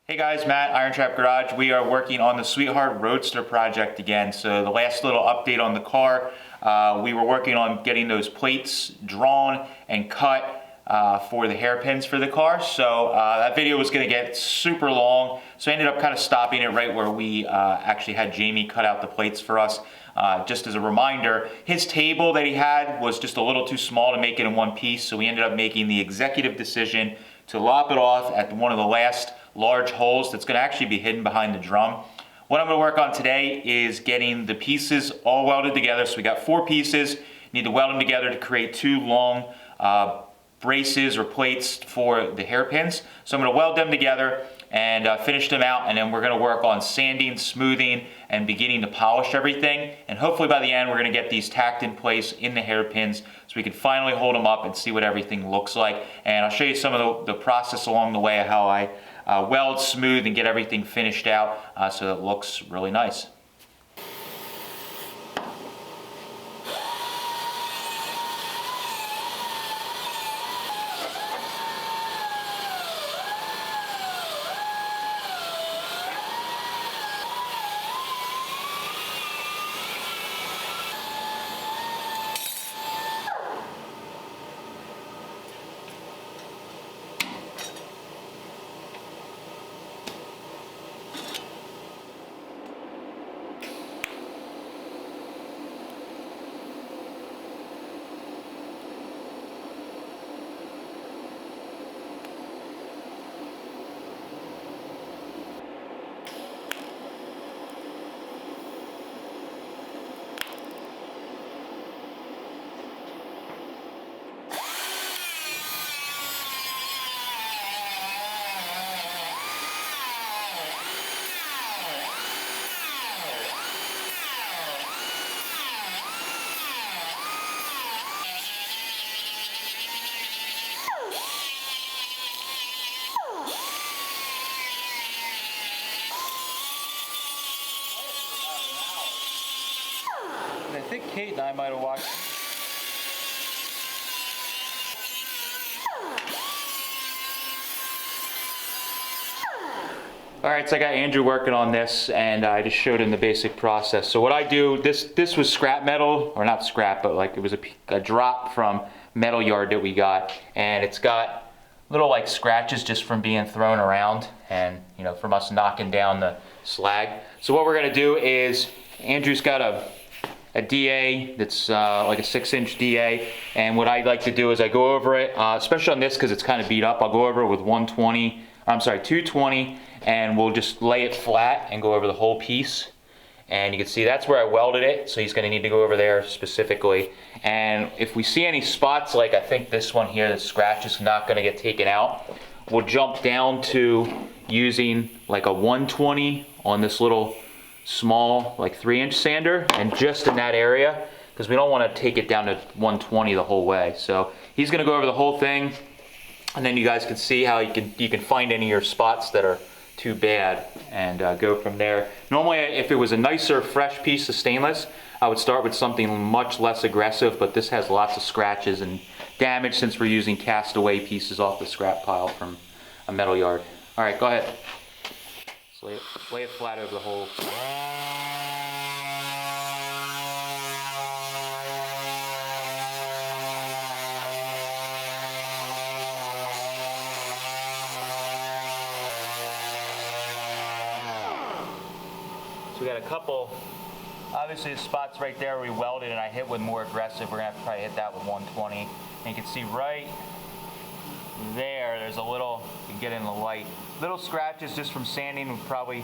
Hey guys, Matt, IronTrap Garage. We are working on the Sweetheart Roadster project again. So the last little update on the car, we were working on getting those plates drawn and cut for the hairpins for the car. So that video was gonna get super long. So I ended up kind of stopping it right where we actually had Jamie cut out the plates for us. Just as a reminder, his table that he had was just a little too small to make it in one piece. So we ended up making the executive decision to lop it off at one of the last large holes that's going to actually be hidden behind the drum. What I'm going to work on today is getting the pieces all welded together. So we got 4 pieces, need to weld them together to create 2 long braces or plates for the hairpins. So I'm going to weld them together and finish them out, and then we're going to work on sanding, smoothing, and beginning to polish everything. And hopefully by the end we're going to get these tacked in place in the hairpins so we can finally hold them up and see what everything looks like. And I'll show you some of the process along the way of how I weld, smooth, and get everything finished out so it looks really nice. I think Kate and I might have watched. Alright, so I got Andrew working on this, and I just showed him the basic process. So what I do, this was scrap metal, or not scrap, but like it was a drop from metal yard that we got, and it's got little like scratches just from being thrown around and from us knocking down the slag. So what we're gonna do is, Andrew's got a DA that's like a 6-inch DA, and what I like to do is I go over it, especially on this because it's kind of beat up. I'll go over it with 220, and we'll just lay it flat and go over the whole piece. And you can see that's where I welded it, so he's going to need to go over there specifically. And if we see any spots, like I think this one here, the scratch is not going to get taken out, we'll jump down to using like a 120 on this little small like 3-inch sander, and just in that area, because we don't want to take it down to 120 the whole way. So he's going to go over the whole thing, and then you guys can see how you can find any of your spots that are too bad and go from there. Normally if it was a nicer fresh piece of stainless, I would start with something much less aggressive, but this has lots of scratches and damage since we're using castaway pieces off the scrap pile from a metal yard. Alright, go ahead. Lay it flat over the hole. So we got a couple, obviously the spots right there where we welded and I hit with more aggressive, we're gonna have to probably hit that with 120. And you can see right there's a little, you can get in the light, little scratches just from sanding. Would probably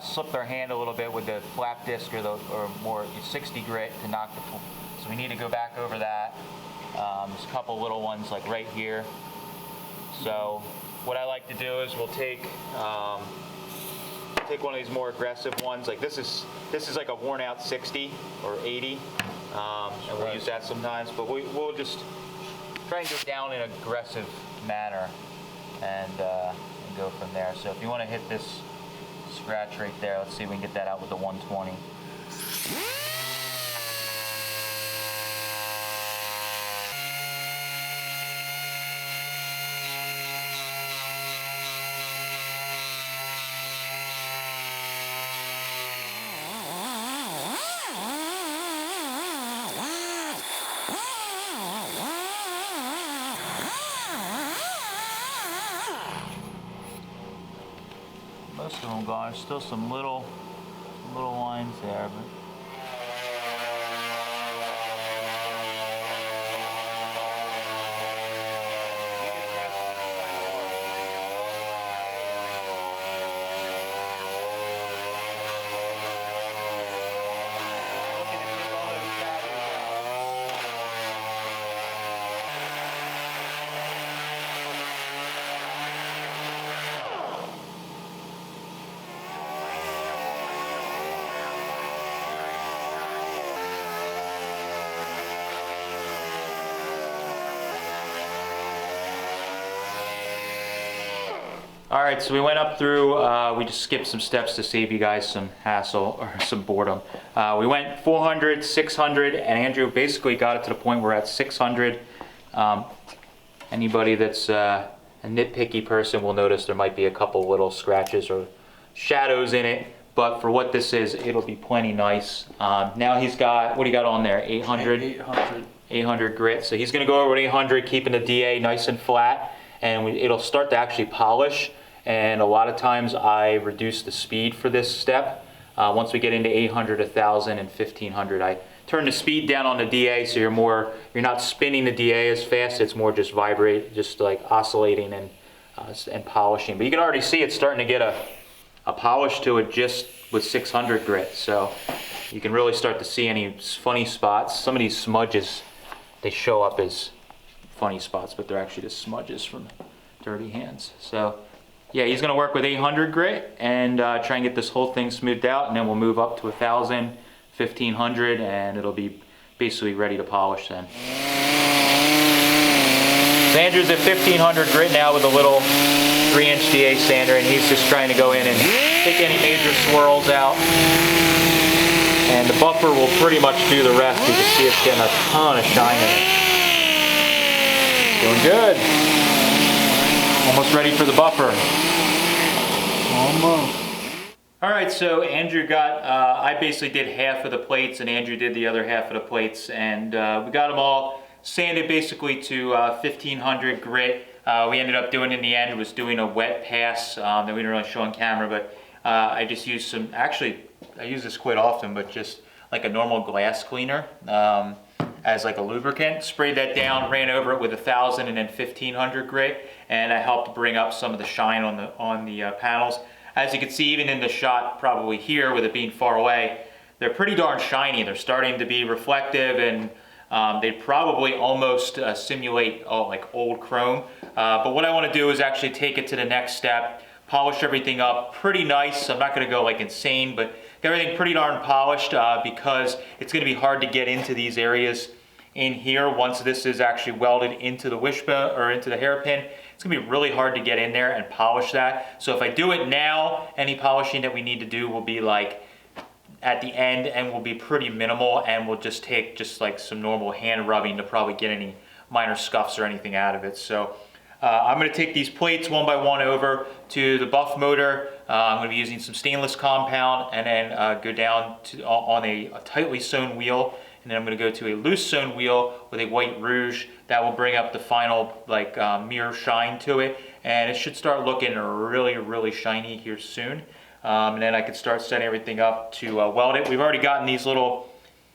slipped our hand a little bit with the flap disc or more 60 grit to knock the, so we need to go back over that. There's a couple little ones like right here. So what I like to do is we'll take one of these more aggressive ones. Like this is like a worn out 60 or 80, and we'll use that sometimes. But we'll just try and get down in an aggressive manner and go from there. So if you want to hit this scratch right there, let's see if we can get that out with the 120. most of them gone. There's still some little lines there, but all right, so we went up through, we just skipped some steps to save you guys some hassle or some boredom. We went 400, 600, and Andrew basically got it to the point where we're at 600. Anybody that's a nitpicky person will notice there might be a couple little scratches or shadows in it, but for what this is, it'll be plenty nice. Now he's got, what do you got on there, 800? 800 grit, so he's gonna go over 800, keeping the DA nice and flat, and it'll start to actually polish. And a lot of times I reduce the speed for this step. Once we get into 800, 1000, and 1500, I turn the speed down on the DA so you're not spinning the DA as fast. It's more just just like oscillating and polishing. But you can already see it's starting to get a polish to it just with 600 grit. So you can really start to see any funny spots. Some of these smudges, they show up as funny spots, but they're actually just smudges from dirty hands. So yeah, he's gonna work with 800 grit and try and get this whole thing smoothed out, and then we'll move up to 1000, 1500, and it'll be basically ready to polish then. So Andrew's at 1500 grit now with a little 3-inch DA sander, and he's just trying to go in and take any major swirls out. And the buffer will pretty much do the rest. You can see it's getting a ton of shine in it. Doing good. Almost ready for the buffer. Almost. All right, so Andrew got, I basically did half of the plates and Andrew did the other half of the plates, and we got them all sanded basically to 1500 grit. We ended up doing in the end was doing a wet pass that we didn't really show on camera, but I just used some, actually I use this quite often, but just like a normal glass cleaner as like a lubricant. Sprayed that down, ran over it with 1000 and then 1500 grit, and I helped bring up some of the shine on the panels. As you can see, even in the shot probably here with it being far away, they're pretty darn shiny. They're starting to be reflective, and they probably almost simulate like old chrome. But what I want to do is actually take it to the next step, polish everything up pretty nice. I'm not going to go like insane, but get everything pretty darn polished because it's going to be hard to get into these areas in here once this is actually welded into the wishbone or into the hairpin. It's going to be really hard to get in there and polish that. So if I do it now, any polishing that we need to do will be like at the end and will be pretty minimal, and we'll just take just like some normal hand rubbing to probably get any minor scuffs or anything out of it. So I'm going to take these plates one by one over to the Buff Motor. I'm going to be using some stainless compound, and then go down to, on a tightly sewn wheel, and then I'm going to go to a loose sewn wheel with a white rouge. That will bring up the final like mirror shine to it, and it should start looking really shiny here soon. And then I can start setting everything up to weld it. We've already gotten these little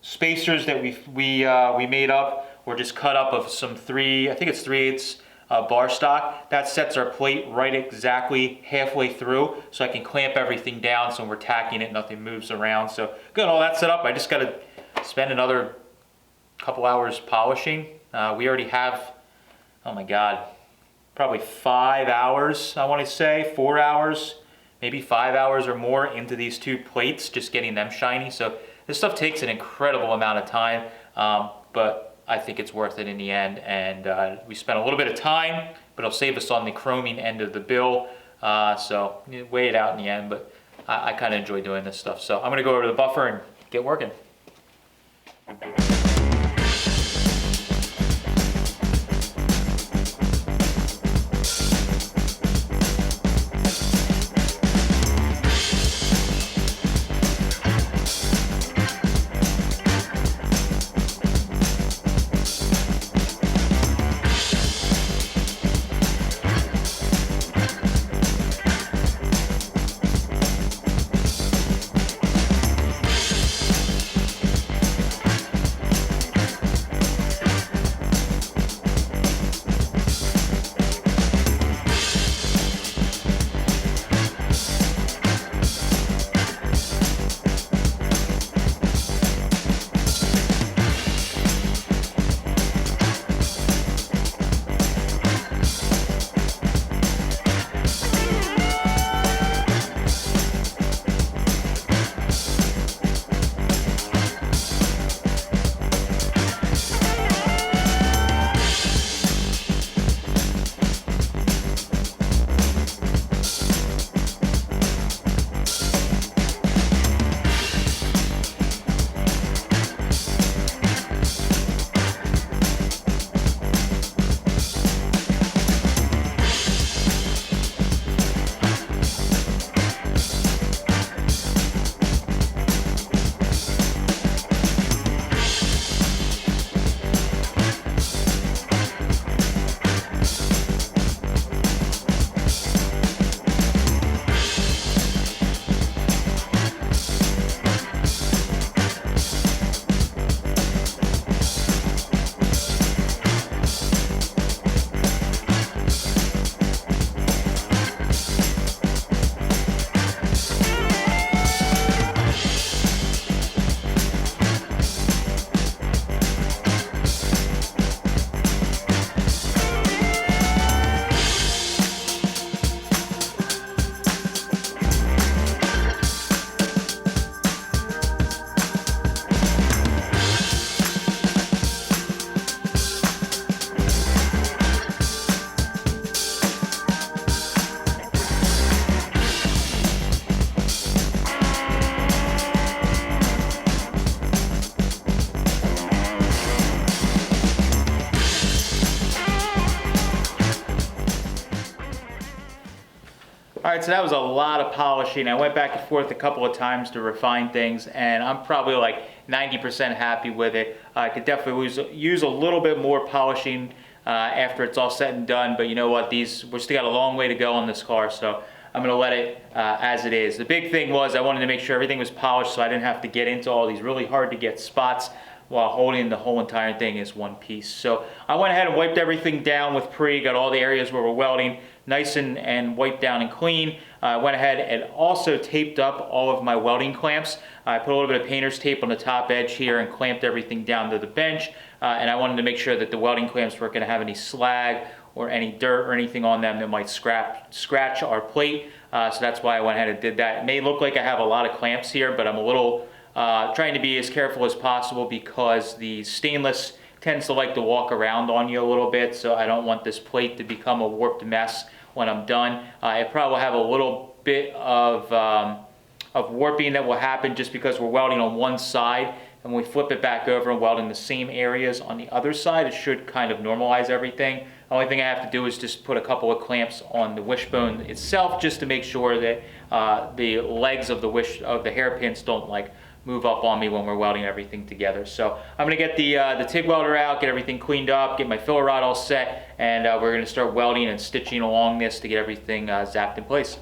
spacers that we made up, or just cut up of some I think it's 3/8 bar stock. That sets our plate right exactly halfway through, so I can clamp everything down so when we're tacking it, nothing moves around. So got all that set up. I just got to spend another couple hours polishing. We already have, oh my God, probably 5 hours, I want to say, 4 hours, maybe 5 hours or more into these two plates, just getting them shiny. So this stuff takes an incredible amount of time, but I think it's worth it in the end. And we spent a little bit of time, but it'll save us on the chroming end of the bill. So you weigh it out in the end, but I kind of enjoy doing this stuff. So I'm going to go over to the buffer and get working. All right, so that was a lot of polishing. I went back and forth a couple of times to refine things, and I'm probably like 90% happy with it. I could definitely use a little bit more polishing after it's all said and done, but you know what, we're still got a long way to go on this car, so I'm gonna let it as it is. The big thing was I wanted to make sure everything was polished so I didn't have to get into all these really hard to get spots while holding the whole entire thing as one piece. So I went ahead and wiped everything down with Pre, got all the areas where we're welding nice and wiped down and clean. I went ahead and also taped up all of my welding clamps. I put a little bit of painter's tape on the top edge here and clamped everything down to the bench. And I wanted to make sure that the welding clamps weren't gonna have any slag or any dirt or anything on them that might scratch our plate. So that's why I went ahead and did that. It may look like I have a lot of clamps here, but I'm a little trying to be as careful as possible because the stainless tends to like to walk around on you a little bit, so I don't want this plate to become a warped mess when I'm done. It probably will have a little bit of warping that will happen just because we're welding on one side, and when we flip it back over and weld in the same areas on the other side, it should kind of normalize everything. The only thing I have to do is just put a couple of clamps on the wishbone itself just to make sure that the legs of the hairpins don't like move up on me when we're welding everything together. So I'm gonna get the TIG welder out, get everything cleaned up, get my filler rod all set, and we're gonna start welding and stitching along this to get everything zapped in place.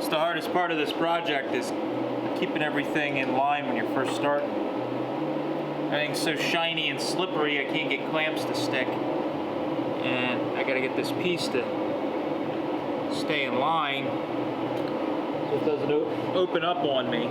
The hardest part of this project is keeping everything in line when you're first starting. Everything's so shiny and slippery I can't get clamps to stick, and I gotta get this piece to stay in line so it doesn't open up on me.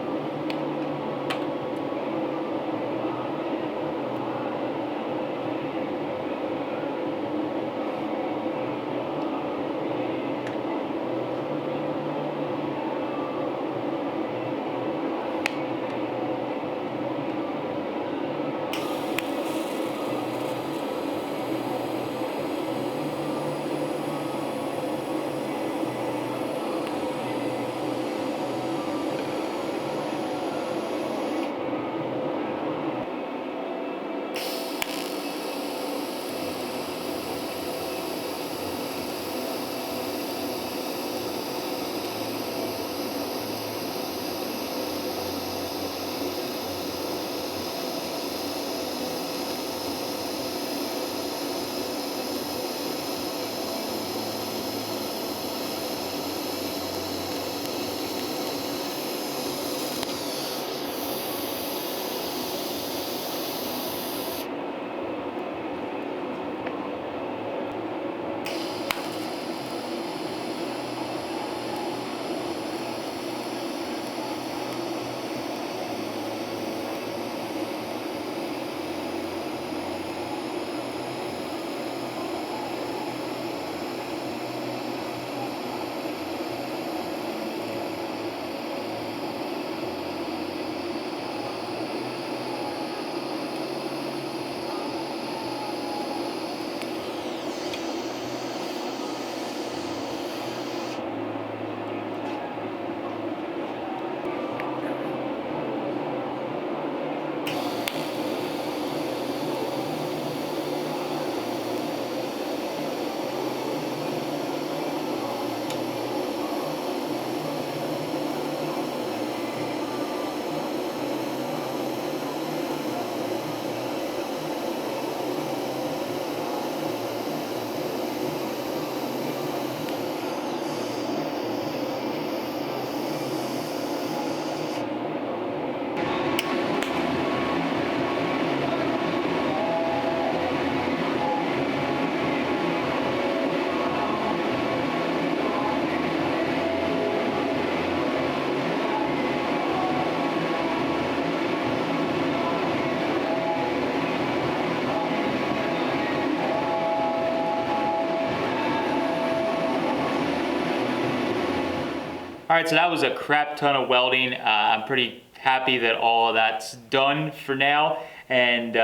All right, so that was a crap ton of welding. I'm pretty happy that all of that's done for now. And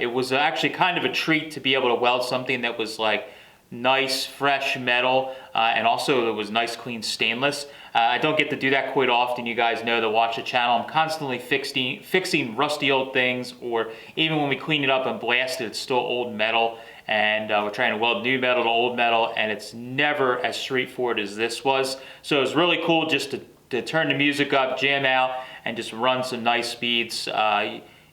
it was actually kind of a treat to be able to weld something that was like nice, fresh metal, and also it was nice, clean stainless. I don't get to do that quite often. You guys know that watch the channel. I'm constantly fixing rusty old things, or even when we clean it up and blast it, it's still old metal. And we're trying to weld new metal to old metal, and it's never as straightforward as this was. So it was really cool just to turn the music up, jam out, and just run some nice speeds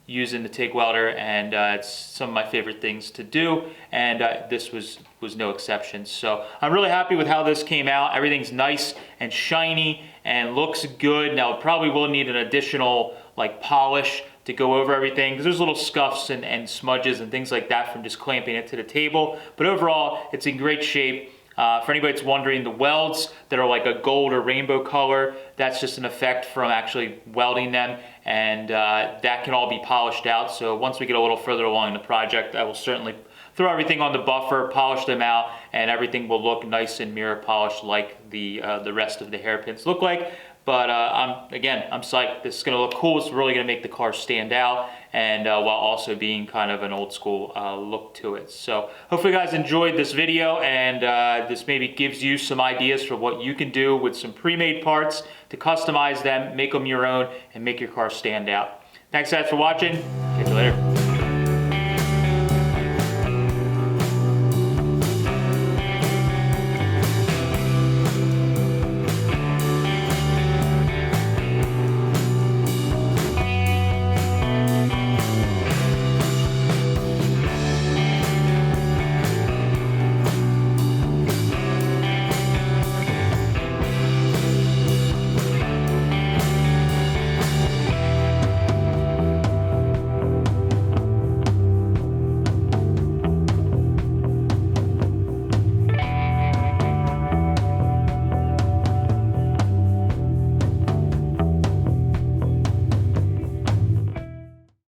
using the TIG welder, and it's some of my favorite things to do, and this was no exception. So I'm really happy with how this came out. Everything's nice and shiny and looks good. Now, it probably will need an additional like polish to go over everything, because there's little scuffs and smudges and things like that from just clamping it to the table. But overall, it's in great shape. For anybody that's wondering, the welds that are like a gold or rainbow color, that's just an effect from actually welding them, and that can all be polished out. So once we get a little further along in the project, I will certainly throw everything on the buffer, polish them out, and everything will look nice and mirror polished like the rest of the hairpins look like. But I'm psyched. This is gonna look cool. It's really gonna make the car stand out, and while also being kind of an old school look to it. So hopefully you guys enjoyed this video, and this maybe gives you some ideas for what you can do with some pre-made parts to customize them, make them your own, and make your car stand out. Thanks guys for watching. Catch you later.